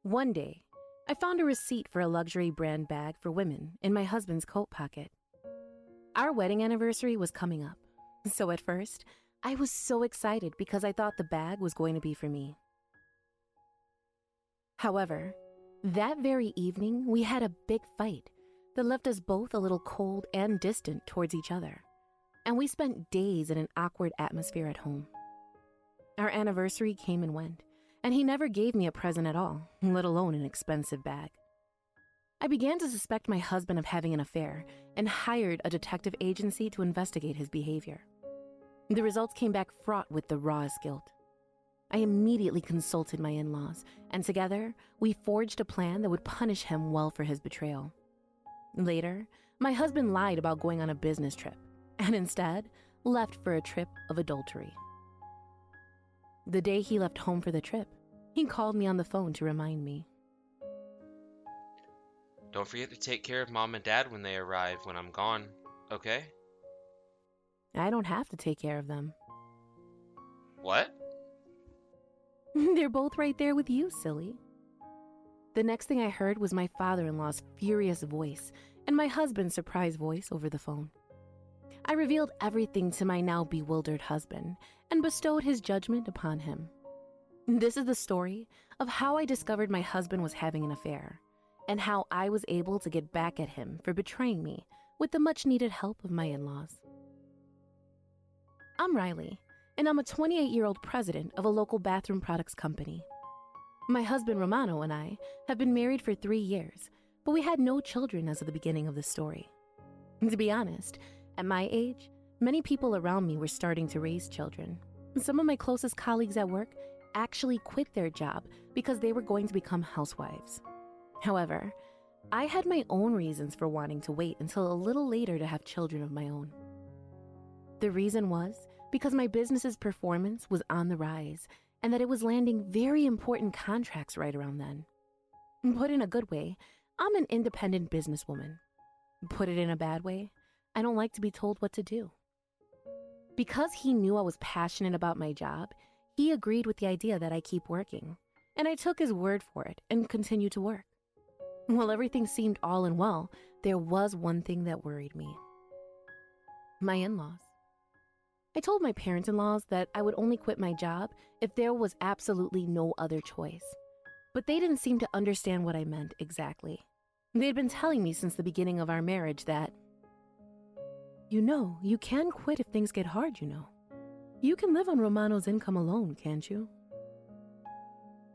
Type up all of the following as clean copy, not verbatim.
One day, I found a receipt for a luxury brand bag for women in my husband's coat pocket. Our wedding anniversary was coming up, so at first, I was so excited because I thought the bag was going to be for me. However, that very evening, we had a big fight that left us both a little cold and distant towards each other, and we spent days in an awkward atmosphere at home. Our anniversary came and went, and he never gave me a present at all, let alone an expensive bag. I began to suspect my husband of having an affair and hired a detective agency to investigate his behavior. The results came back fraught with the rawest guilt. I immediately consulted my in-laws, and together, we forged a plan that would punish him well for his betrayal. Later, my husband lied about going on a business trip, and instead, left for a trip of adultery. The day he left home for the trip, he called me on the phone to remind me. Don't forget to take care of Mom and Dad when they arrive when I'm gone, okay? I don't have to take care of them. What? They're both right there with you, silly. The next thing I heard was my father-in-law's furious voice and my husband's surprised voice over the phone. I revealed everything to my now bewildered husband and bestowed his judgment upon him. This is the story of how I discovered my husband was having an affair and how I was able to get back at him for betraying me with the much-needed help of my in-laws. I'm Riley, and I'm a 28-year-old president of a local bathroom products company. My husband Romano and I have been married for 3 years, but we had no children as of the beginning of the story. To be honest, at my age, many people around me were starting to raise children. Some of my closest colleagues at work actually quit their job because they were going to become housewives. However, I had my own reasons for wanting to wait until a little later to have children of my own. The reason was because my business's performance was on the rise and that it was landing very important contracts right around then. Put in a good way, I'm an independent businesswoman. Put it in a bad way, I don't like to be told what to do. Because he knew I was passionate about my job, he agreed with the idea that I keep working, and I took his word for it and continued to work. While everything seemed all in well, there was one thing that worried me. My in-laws. I told my parents-in-laws that I would only quit my job if there was absolutely no other choice. But they didn't seem to understand what I meant exactly. They had been telling me since the beginning of our marriage that, you can quit if things get hard, You can live on Romano's income alone, can't you?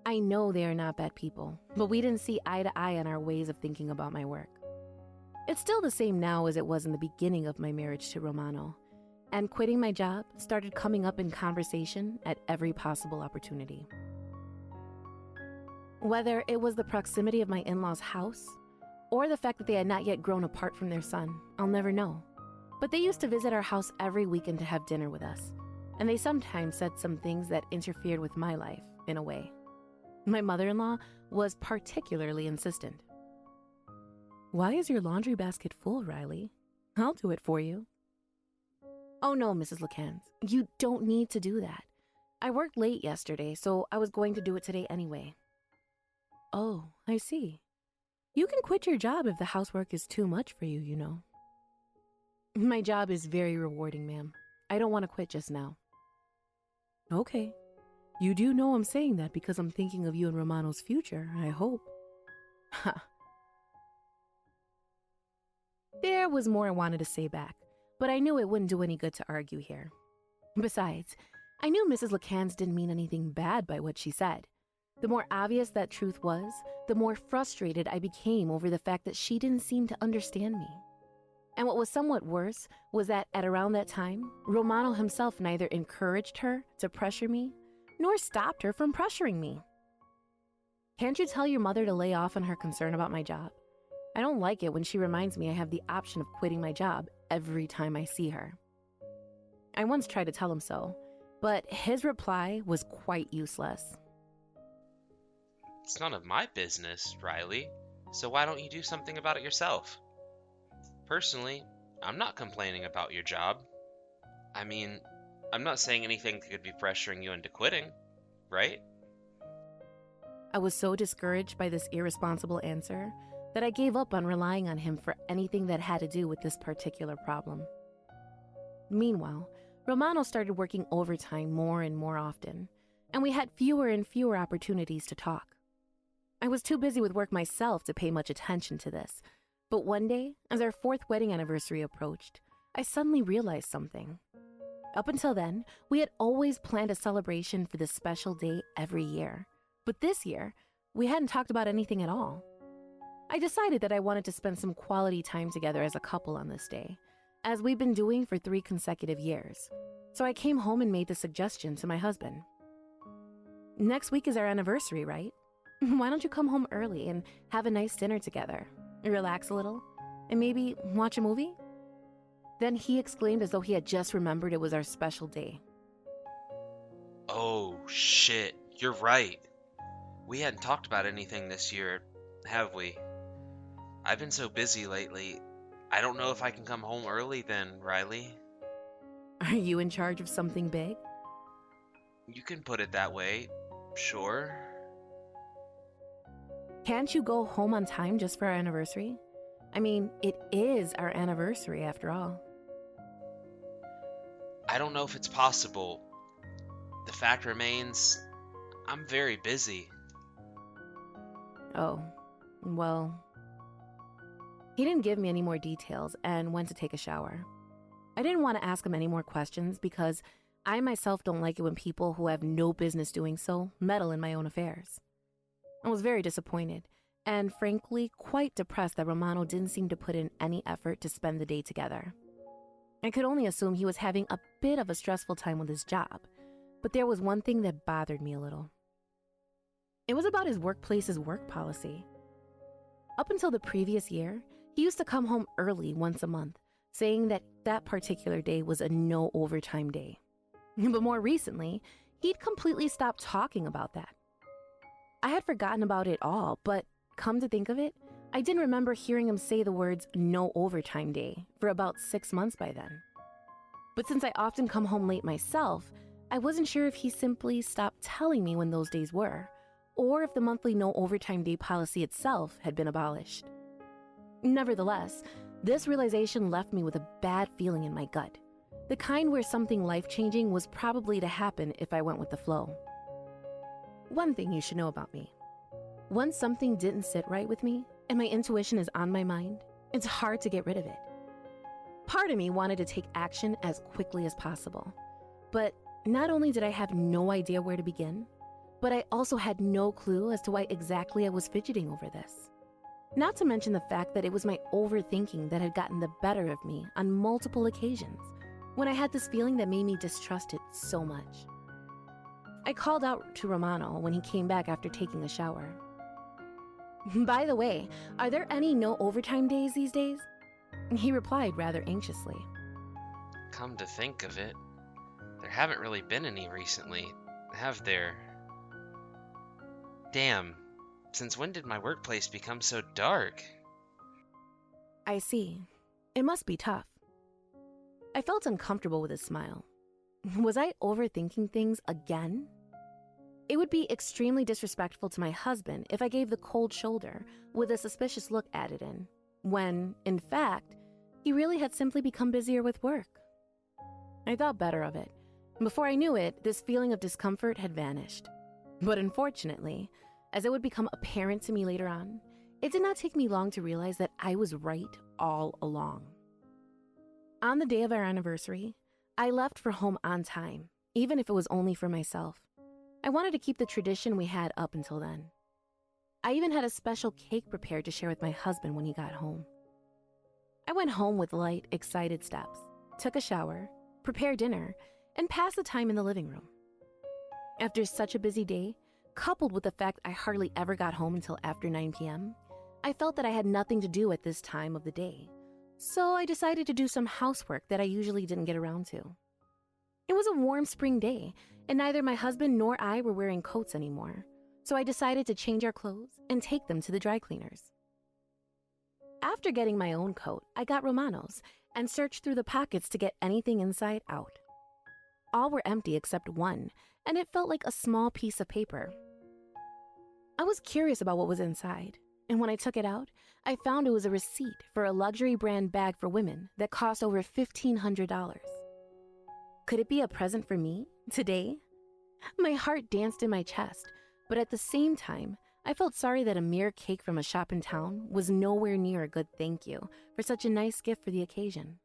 I know they are not bad people, but we didn't see eye to eye on our ways of thinking about my work. It's still the same now as it was in the beginning of my marriage to Romano, and quitting my job started coming up in conversation at every possible opportunity. Whether it was the proximity of my in-laws' house or the fact that they had not yet grown apart from their son, I'll never know. But they used to visit our house every weekend to have dinner with us, and they sometimes said some things that interfered with my life, in a way. My mother-in-law was particularly insistent. Why is your laundry basket full, Riley? I'll do it for you. Oh no, Mrs. LeCans, you don't need to do that. I worked late yesterday, so I was going to do it today anyway. Oh, I see. You can quit your job if the housework is too much for you, My job is very rewarding, ma'am. I don't want to quit just now. Okay. You do know I'm saying that because I'm thinking of you and Romano's future, I hope. Ha. There was more I wanted to say back, but I knew it wouldn't do any good to argue here. Besides, I knew Mrs. LeCans didn't mean anything bad by what she said. The more obvious that truth was, the more frustrated I became over the fact that she didn't seem to understand me. And what was somewhat worse was that at around that time, Romano himself neither encouraged her to pressure me, nor stopped her from pressuring me. Can't you tell your mother to lay off on her concern about my job? I don't like it when she reminds me I have the option of quitting my job every time I see her. I once tried to tell him so, but his reply was quite useless. It's none of my business, Riley, so why don't you do something about it yourself? Personally, I'm not complaining about your job. I mean, I'm not saying anything that could be pressuring you into quitting, right? I was so discouraged by this irresponsible answer that I gave up on relying on him for anything that had to do with this particular problem. Meanwhile, Romano started working overtime more and more often, and we had fewer and fewer opportunities to talk. I was too busy with work myself to pay much attention to this, but one day, as our 4th wedding anniversary approached, I suddenly realized something. Up until then, we had always planned a celebration for this special day every year, but this year, we hadn't talked about anything at all. I decided that I wanted to spend some quality time together as a couple on this day, as we've been doing for 3 consecutive years, so I came home and made the suggestion to my husband. Next week is our anniversary, right? Why don't you come home early and have a nice dinner together, relax a little, and maybe watch a movie? Then he exclaimed as though he had just remembered it was our special day. Oh, shit. You're right. We hadn't talked about anything this year, have we? I've been so busy lately. I don't know if I can come home early then, Riley. Are you in charge of something big? You can put it that way. Sure. Can't you go home on time just for our anniversary? I mean, it is our anniversary after all. I don't know if it's possible. The fact remains, I'm very busy. Oh, well. He didn't give me any more details and went to take a shower. I didn't want to ask him any more questions because I myself don't like it when people who have no business doing so meddle in my own affairs. I was very disappointed and frankly quite depressed that Romano didn't seem to put in any effort to spend the day together. I could only assume he was having a bit of a stressful time with his job, but there was one thing that bothered me a little. It was about his workplace's work policy. Up until the previous year, he used to come home early once a month, saying that that particular day was a no overtime day. But more recently, he'd completely stopped talking about that. I had forgotten about it all, but come to think of it, I didn't remember hearing him say the words no overtime day for about 6 months by then. But since I often come home late myself, I wasn't sure if he simply stopped telling me when those days were, or if the monthly no overtime day policy itself had been abolished. Nevertheless, this realization left me with a bad feeling in my gut, the kind where something life-changing was probably to happen if I went with the flow. One thing you should know about me. Once something didn't sit right with me, and my intuition is on my mind, it's hard to get rid of it. Part of me wanted to take action as quickly as possible, but not only did I have no idea where to begin, but I also had no clue as to why exactly I was fidgeting over this. Not to mention the fact that it was my overthinking that had gotten the better of me on multiple occasions when I had this feeling that made me distrust it so much. I called out to Romano when he came back after taking a shower. By the way, are there any no overtime days these days? He replied rather anxiously. Come to think of it, there haven't really been any recently, have there? Damn, since when did my workplace become so dark? I see. It must be tough. I felt uncomfortable with his smile. Was I overthinking things again? It would be extremely disrespectful to my husband if I gave the cold shoulder with a suspicious look added in, when, in fact, he really had simply become busier with work. I thought better of it. Before I knew it, this feeling of discomfort had vanished. But unfortunately, as it would become apparent to me later on, it did not take me long to realize that I was right all along. On the day of our anniversary, I left for home on time, even if it was only for myself. I wanted to keep the tradition we had up until then. I even had a special cake prepared to share with my husband when he got home. I went home with light, excited steps, took a shower, prepared dinner, and passed the time in the living room. After such a busy day, coupled with the fact I hardly ever got home until after 9 p.m., I felt that I had nothing to do at this time of the day. So I decided to do some housework that I usually didn't get around to. It was a warm spring day, and neither my husband nor I were wearing coats anymore, so I decided to change our clothes and take them to the dry cleaners. After getting my own coat, I got Romano's and searched through the pockets to get anything inside out. All were empty except one, and it felt like a small piece of paper. I was curious about what was inside, and when I took it out, I found it was a receipt for a luxury brand bag for women that cost over $1,500. Could it be a present for me, today? My heart danced in my chest, but at the same time, I felt sorry that a mere cake from a shop in town was nowhere near a good thank you for such a nice gift for the occasion.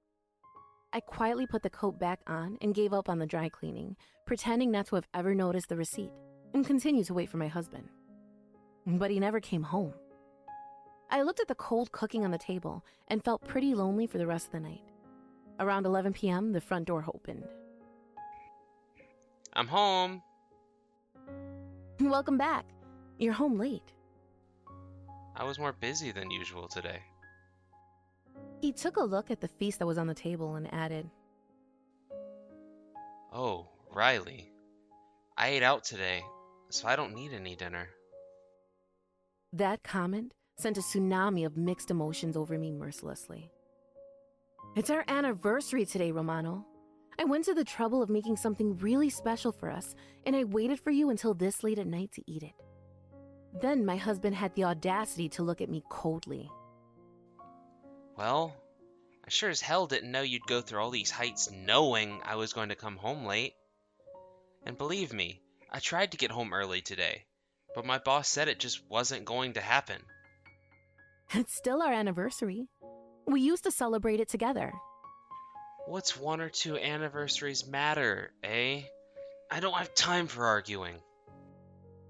I quietly put the coat back on and gave up on the dry cleaning, pretending not to have ever noticed the receipt, and continued to wait for my husband. But he never came home. I looked at the cold cooking on the table and felt pretty lonely for the rest of the night. Around 11 p.m., the front door opened. I'm home. Welcome back. You're home late. I was more busy than usual today. He took a look at the feast that was on the table and added, Oh, Riley. I ate out today, so I don't need any dinner. That comment sent a tsunami of mixed emotions over me mercilessly. It's our anniversary today, Romano. I went to the trouble of making something really special for us, and I waited for you until this late at night to eat it. Then my husband had the audacity to look at me coldly. Well, I sure as hell didn't know you'd go through all these heights knowing I was going to come home late. And believe me, I tried to get home early today, but my boss said it just wasn't going to happen. It's still our anniversary. We used to celebrate it together. What's 1 or 2 anniversaries matter, eh? I don't have time for arguing.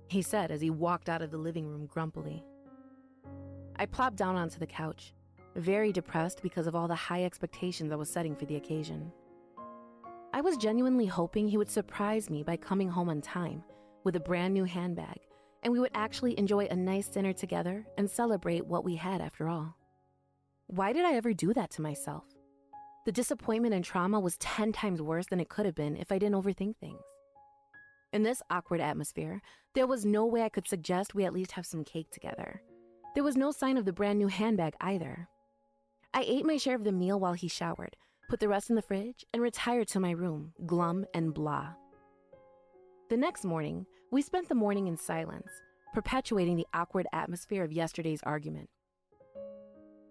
He said as he walked out of the living room grumpily. I plopped down onto the couch, very depressed because of all the high expectations I was setting for the occasion. I was genuinely hoping he would surprise me by coming home on time with a brand new handbag, and we would actually enjoy a nice dinner together and celebrate what we had after all. Why did I ever do that to myself? The disappointment and trauma was 10 times worse than it could have been if I didn't overthink things. In this awkward atmosphere, there was no way I could suggest we at least have some cake together. There was no sign of the brand new handbag either. I ate my share of the meal while he showered, put the rest in the fridge, and retired to my room, glum and blah. The next morning, we spent the morning in silence, perpetuating the awkward atmosphere of yesterday's argument.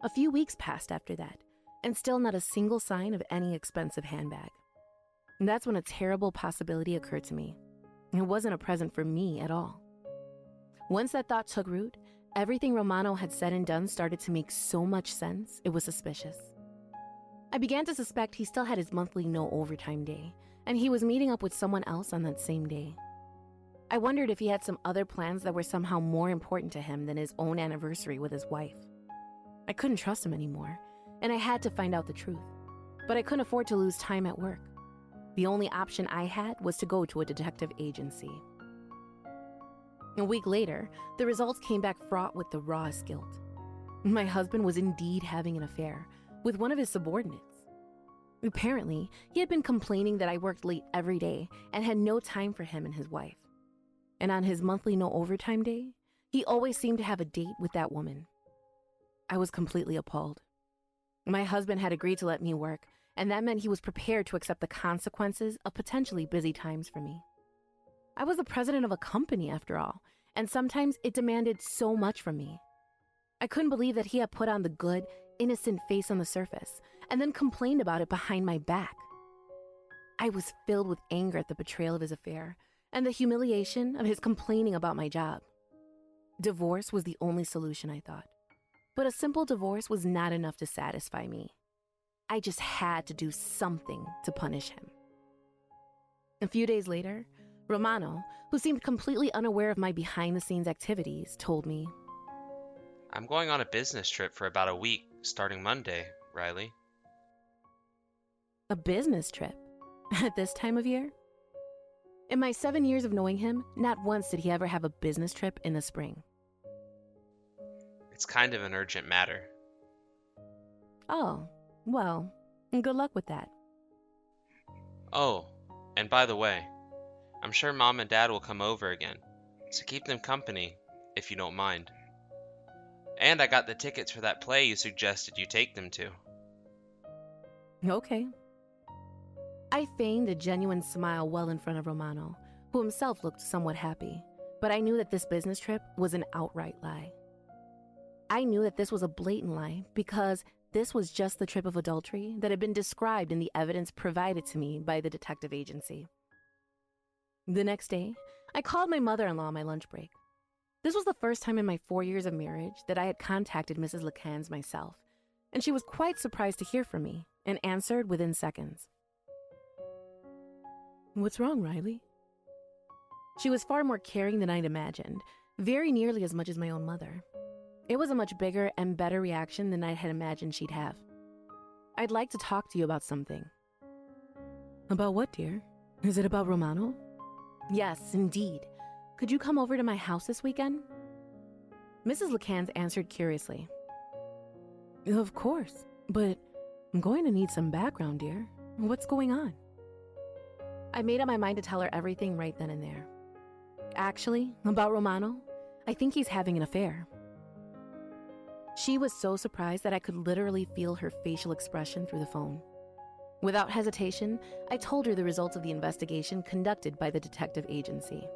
A few weeks passed after that, and still not a single sign of any expensive handbag. And that's when a terrible possibility occurred to me. It wasn't a present for me at all. Once that thought took root, everything Romano had said and done started to make so much sense, it was suspicious. I began to suspect he still had his monthly no overtime day, and he was meeting up with someone else on that same day. I wondered if he had some other plans that were somehow more important to him than his own anniversary with his wife. I couldn't trust him anymore, and I had to find out the truth. But I couldn't afford to lose time at work. The only option I had was to go to a detective agency. A week later, the results came back fraught with the rawest guilt. My husband was indeed having an affair with one of his subordinates. Apparently, he had been complaining that I worked late every day and had no time for him and his wife. And on his monthly no overtime day, he always seemed to have a date with that woman. I was completely appalled. My husband had agreed to let me work, and that meant he was prepared to accept the consequences of potentially busy times for me. I was the president of a company, after all, and sometimes it demanded so much from me. I couldn't believe that he had put on the good, innocent face on the surface and then complained about it behind my back. I was filled with anger at the betrayal of his affair and the humiliation of his complaining about my job. Divorce was the only solution, I thought. But a simple divorce was not enough to satisfy me. I just had to do something to punish him. A few days later, Romano, who seemed completely unaware of my behind-the-scenes activities, told me, I'm going on a business trip for about a week, starting Monday, Riley. A business trip? At this time of year? In my 7 years of knowing him, not once did he ever have a business trip in the spring. It's kind of an urgent matter. Oh, well, good luck with that. Oh, and by the way, I'm sure Mom and Dad will come over again, so keep them company, if you don't mind. And I got the tickets for that play you suggested you take them to. Okay. I feigned a genuine smile well in front of Romano, who himself looked somewhat happy, But I knew that this business trip was an outright lie. I knew that this was a blatant lie because this was just the trip of adultery that had been described in the evidence provided to me by the detective agency. The next day, I called my mother-in-law on my lunch break. This was the first time in my 4 years of marriage that I had contacted Mrs. LeCans myself, and she was quite surprised to hear from me and answered within seconds. "What's wrong, Riley?" She was far more caring than I'd imagined, very nearly as much as my own mother. It was a much bigger and better reaction than I had imagined she'd have. "I'd like to talk to you about something." "About what, dear? Is it about Romano?" "Yes, indeed. Could you come over to my house this weekend?" Mrs. LeCans answered curiously. "Of course, but I'm going to need some background, dear. What's going on?" I made up my mind to tell her everything right then and there. "Actually, about Romano, I think he's having an affair." She was so surprised that I could literally feel her facial expression through the phone. Without hesitation, I told her the results of the investigation conducted by the detective agency.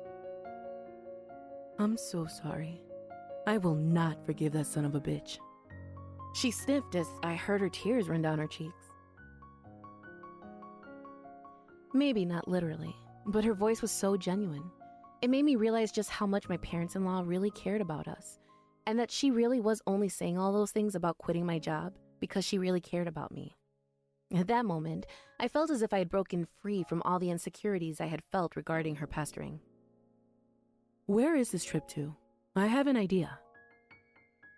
"I'm so sorry. I will not forgive that son of a bitch." She sniffed as I heard her tears run down her cheeks. Maybe not literally, but her voice was so genuine. It made me realize just how much my parents-in-law really cared about us, and that she really was only saying all those things about quitting my job because she really cared about me. At that moment, I felt as if I had broken free from all the insecurities I had felt regarding her pestering. "Where is this trip to? I have an idea."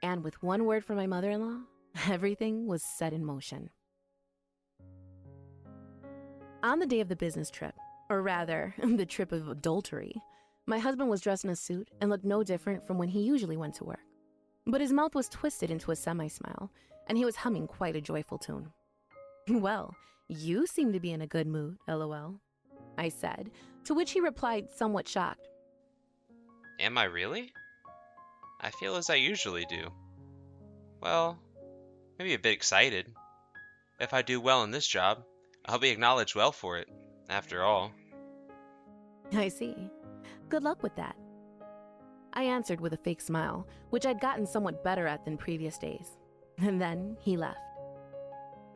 And with one word from my mother-in-law, everything was set in motion. On the day of the business trip, or rather, the trip of adultery, my husband was dressed in a suit and looked no different from when he usually went to work. But his mouth was twisted into a semi-smile, and he was humming quite a joyful tune. "Well, you seem to be in a good mood, LOL," I said, to which he replied somewhat shocked. Am I really? I feel as I usually do. Well, maybe a bit excited. If I do well in this job, I'll be acknowledged well for it, after all. "I see. Good luck with that." I answered with a fake smile, which I'd gotten somewhat better at than previous days. And then he left.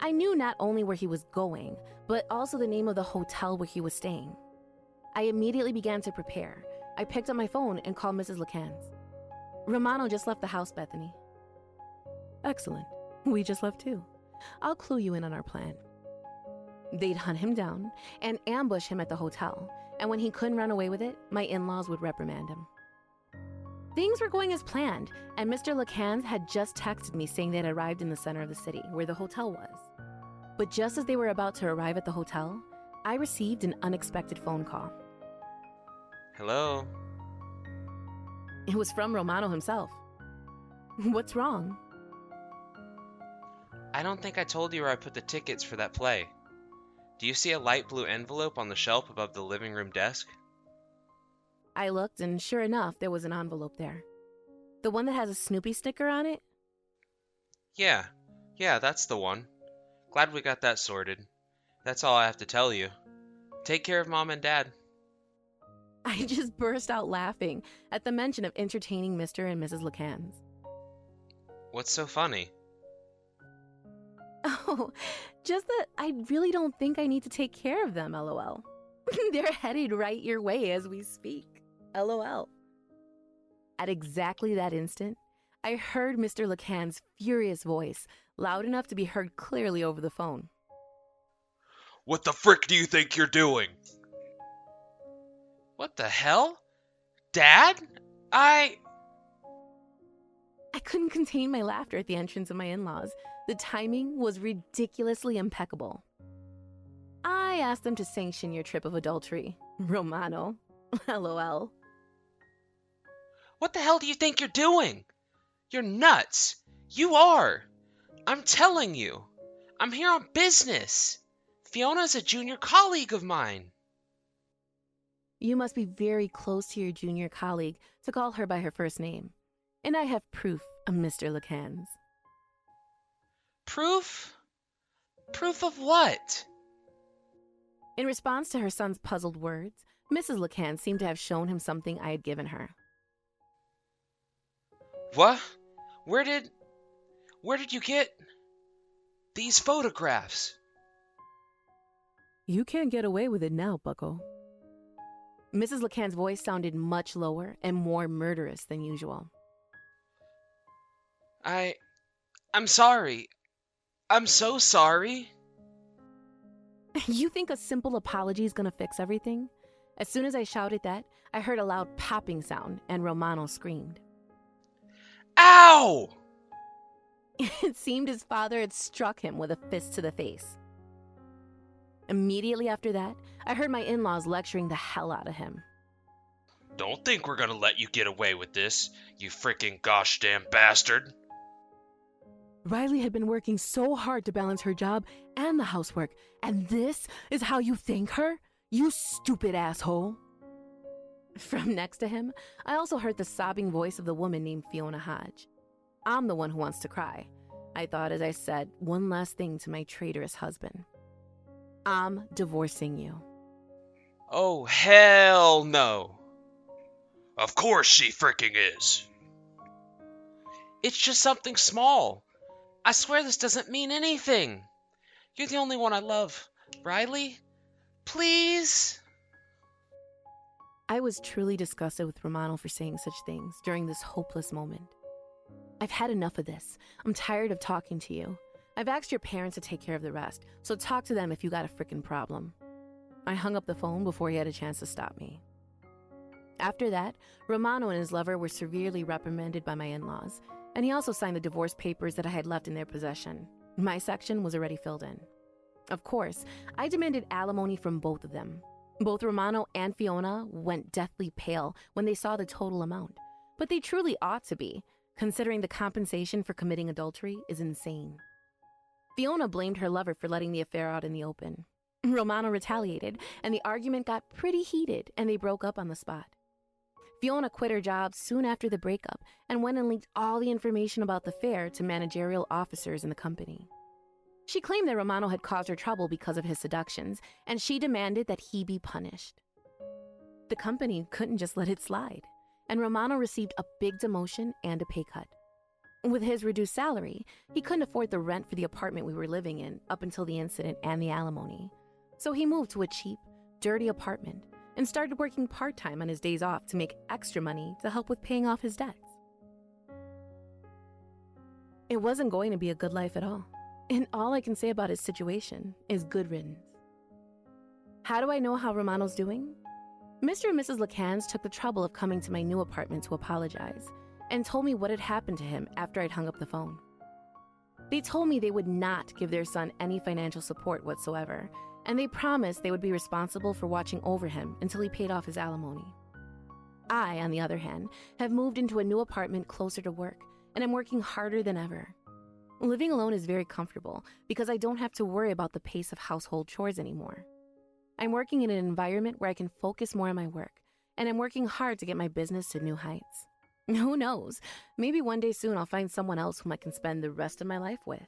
I knew not only where he was going, but also the name of the hotel where he was staying. I immediately began to prepare. I picked up my phone and called Mrs. LeCans. "Romano just left the house, Bethany." "Excellent. We just left too. I'll clue you in on our plan." They'd hunt him down and ambush him at the hotel, and when he couldn't run away with it, my in-laws would reprimand him. Things were going as planned, and Mr. LeCans had just texted me saying they'd arrived in the center of the city, where the hotel was. But just as they were about to arrive at the hotel, I received an unexpected phone call. Hello? It was from Romano himself. "What's wrong?" I don't think I told you where I put the tickets for that play. Do you see a light blue envelope on the shelf above the living room desk? I looked, and sure enough, there was an envelope there. The one that has a Snoopy sticker on it? Yeah, that's the one. Glad we got that sorted. That's all I have to tell you. Take care of Mom and Dad. I just burst out laughing at the mention of entertaining Mr. and Mrs. LeCans. What's so funny? Oh, just that I really don't think I need to take care of them, LOL. They're headed right your way as we speak, LOL. At exactly that instant, I heard Mr. LeCan's furious voice, loud enough to be heard clearly over the phone. What the frick do you think you're doing? What the hell? Dad? I couldn't contain my laughter at the entrance of my in-laws. The timing was ridiculously impeccable. I asked them to sanction your trip of adultery, Romano. LOL. What the hell do you think you're doing? You're nuts. You are. I'm telling you. I'm here on business. Fiona's a junior colleague of mine. You must be very close to your junior colleague to call her by her first name. And I have proof of Mr. LeCans. Proof? Proof of what? In response to her son's puzzled words, Mrs. LeCans seemed to have shown him something I had given her, What? Where did where did you get these photographs? You can't get away with it now, bucko. Mrs. LeCann's voice sounded much lower and more murderous than usual. I'm sorry. I'm so sorry. You think a simple apology is gonna fix everything? As soon as I shouted that, I heard a loud popping sound and Romano screamed. Ow! It seemed his father had struck him with a fist to the face. Immediately after that, I heard my in-laws lecturing the hell out of him. Don't think we're gonna let you get away with this, you freaking gosh damn bastard. Riley had been working so hard to balance her job and the housework, and this is how you thank her? You stupid asshole. From next to him, I also heard the sobbing voice of the woman named Fiona Hodge. I'm the one who wants to cry, I thought as I said one last thing to my traitorous husband. I'm divorcing you. Oh, hell no. Of course she freaking is. It's just something small. I swear this doesn't mean anything. You're the only one I love. Riley? Please? I was truly disgusted with Romano for saying such things during this hopeless moment. I've had enough of this. I'm tired of talking to you. I've asked your parents to take care of the rest, so talk to them if you got a frickin' problem. I hung up the phone before he had a chance to stop me. After that, Romano and his lover were severely reprimanded by my in-laws, and he also signed the divorce papers that I had left in their possession. My section was already filled in. Of course, I demanded alimony from both of them. Both Romano and Fiona went deathly pale when they saw the total amount, but they truly ought to be, considering the compensation for committing adultery is insane. Fiona blamed her lover for letting the affair out in the open. Romano retaliated, and the argument got pretty heated, and they broke up on the spot. Fiona quit her job soon after the breakup and went and leaked all the information about the affair to managerial officers in the company. She claimed that Romano had caused her trouble because of his seductions, and she demanded that he be punished. The company couldn't just let it slide, and Romano received a big demotion and a pay cut. With his reduced salary, he couldn't afford the rent for the apartment we were living in up until the incident and the alimony. So he moved to a cheap, dirty apartment and started working part-time on his days off to make extra money to help with paying off his debts. It wasn't going to be a good life at all, and all I can say about his situation is good riddance. How do I know how Romano's doing? Mr. and Mrs. LeCans took the trouble of coming to my new apartment to apologize and told me what had happened to him after I'd hung up the phone. They told me they would not give their son any financial support whatsoever, and they promised they would be responsible for watching over him until he paid off his alimony. I, on the other hand, have moved into a new apartment closer to work, and I'm working harder than ever. Living alone is very comfortable because I don't have to worry about the pace of household chores anymore. I'm working in an environment where I can focus more on my work, and I'm working hard to get my business to new heights. Who knows? Maybe one day soon I'll find someone else whom I can spend the rest of my life with.